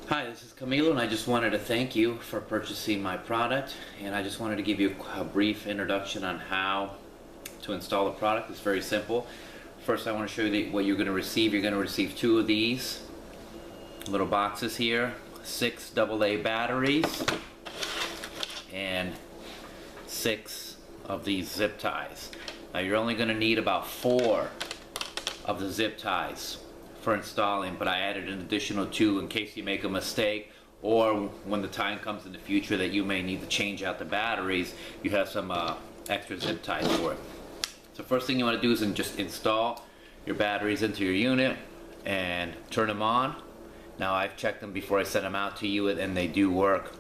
Hi, this is Camilo, and I just wanted to thank you for purchasing my product, and I just wanted to give you a brief introduction on how to install the product. It's very simple. First, I want to show you what you're going to receive. You're going to receive 2 of these little boxes here, 6 AA batteries, and 6 of these zip ties. Now you're only going to need about 4 of the zip ties for installing, but I added an additional 2 in case you make a mistake, or when the time comes in the future that you may need to change out the batteries, you have some extra zip ties for it. So first thing you want to do is just install your batteries into your unit and turn them on. Now I've checked them before I send them out to you, and they do work.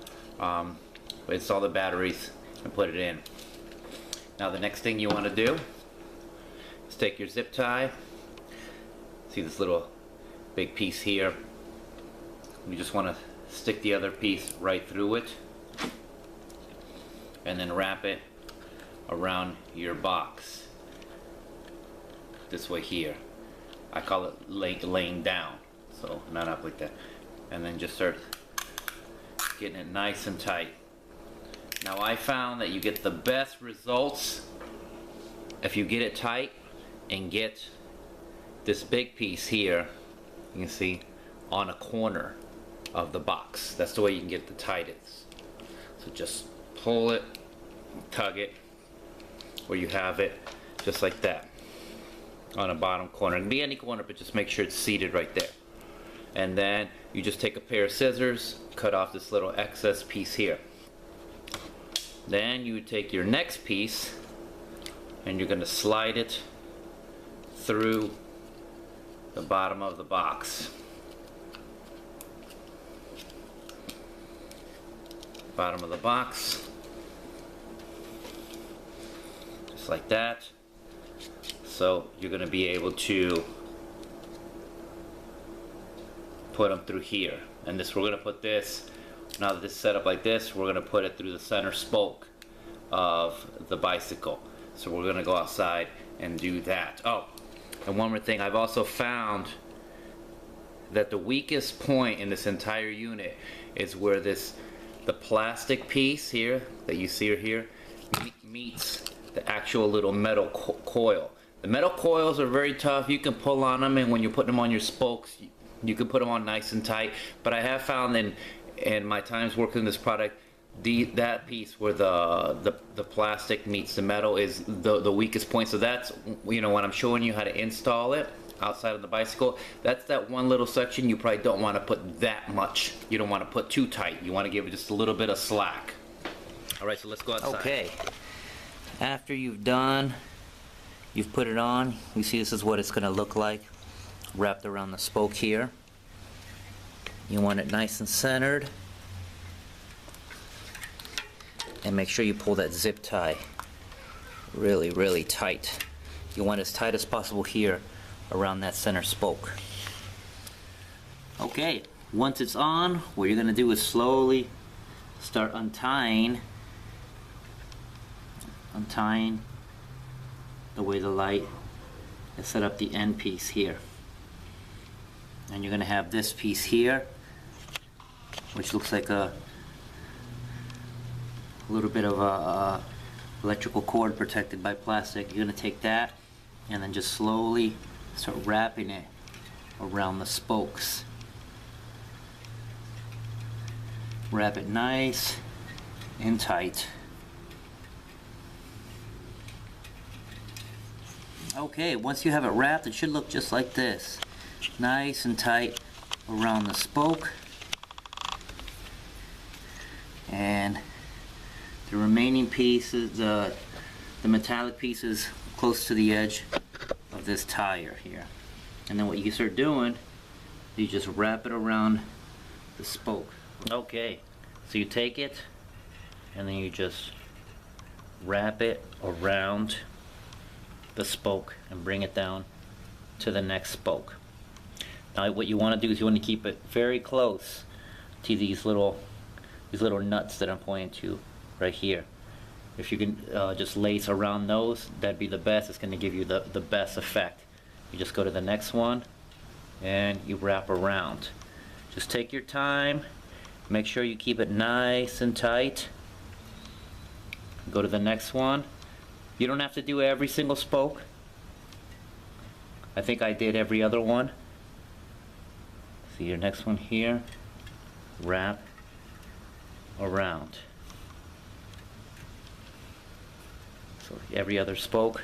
Install the batteries and put it in. Now the next thing you want to do is take your zip tie. See this little big piece here? You just want to stick the other piece right through it and then wrap it around your box this way here. I call it laying down, so not up like that, and then just start getting it nice and tight. Now I found that you get the best results if you get it tight and get this big piece here, you can see, on a corner of the box. That's the way you can get the tightest. So just pull it, tug it, where you have it, just like that, on a bottom corner. It can be any corner, but just make sure it's seated right there. And then you just take a pair of scissors, cut off this little excess piece here. Then you take your next piece and you're going to slide it through the bottom of the box. Bottom of the box. Just like that. So you're going to be able to put them through here. And this, we're going to put this, now that this is set up like this, we're going to put it through the center spoke of the bicycle. So we're going to go outside and do that. Oh, and one more thing, I've also found that the weakest point in this entire unit is where the plastic piece here that you see here meets the actual little metal coil. The metal coils are very tough. You can pull on them, and when you're putting them on your spokes, you can put them on nice and tight. But I have found in my times working this product, that piece where the plastic meets the metal is the weakest point. So that's, you know, when I'm showing you how to install it outside of the bicycle, that's that one little section you probably don't want to put that much. You don't want to put too tight. You want to give it just a little bit of slack. Alright, so let's go outside. Okay, after you've put it on, you see this is what it's going to look like wrapped around the spoke here. You want it nice and centered. And make sure you pull that zip tie really, really tight. You want it as tight as possible here around that center spoke. Okay, once it's on, what you're going to do is slowly start untying the way the light is set up, the end piece here. And you're going to have this piece here, which looks like a little bit of a electrical cord protected by plastic. You're going to take that and then just slowly start wrapping it around the spokes. Wrap it nice and tight. Okay, once you have it wrapped, it should look just like this. Nice and tight around the spoke. And the remaining pieces, the metallic pieces, close to the edge of this tire here. And then what you start doing, you just wrap it around the spoke. Okay, so you take it and then you just wrap it around the spoke and bring it down to the next spoke. Now what you want to do is you want to keep it very close to these little nuts that I'm pointing to right here. If you can just lace around those, that'd be the best. It's going to give you the best effect. You just go to the next one and you wrap around. Just take your time. Make sure you keep it nice and tight. Go to the next one. You don't have to do every single spoke. I think I did every other one. See your next one here. Wrap around. So every other spoke.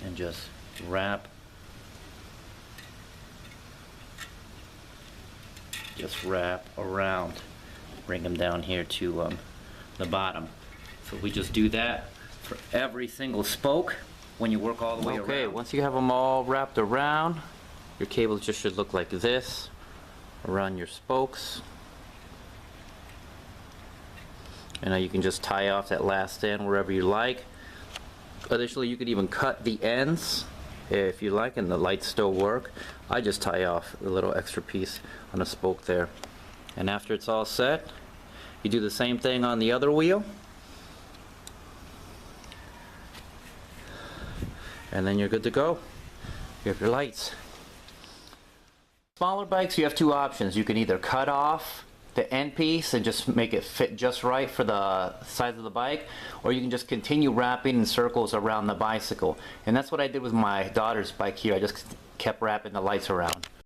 And just wrap. Just wrap around. Bring them down here to the bottom. So we just do that for every single spoke when you work all the way around. Okay, once you have them all wrapped around, your cable just should look like this around your spokes. And now you can just tie off that last end wherever you like. Additionally, you could even cut the ends if you like, and the lights still work. I just tie off a little extra piece on a spoke there. And after it's all set, you do the same thing on the other wheel. And then you're good to go. You have your lights. Smaller bikes, you have two options. You can either cut off the end piece and just make it fit just right for the size of the bike, or you can just continue wrapping in circles around the bicycle. And that's what I did with my daughter's bike here. I just kept wrapping the lights around.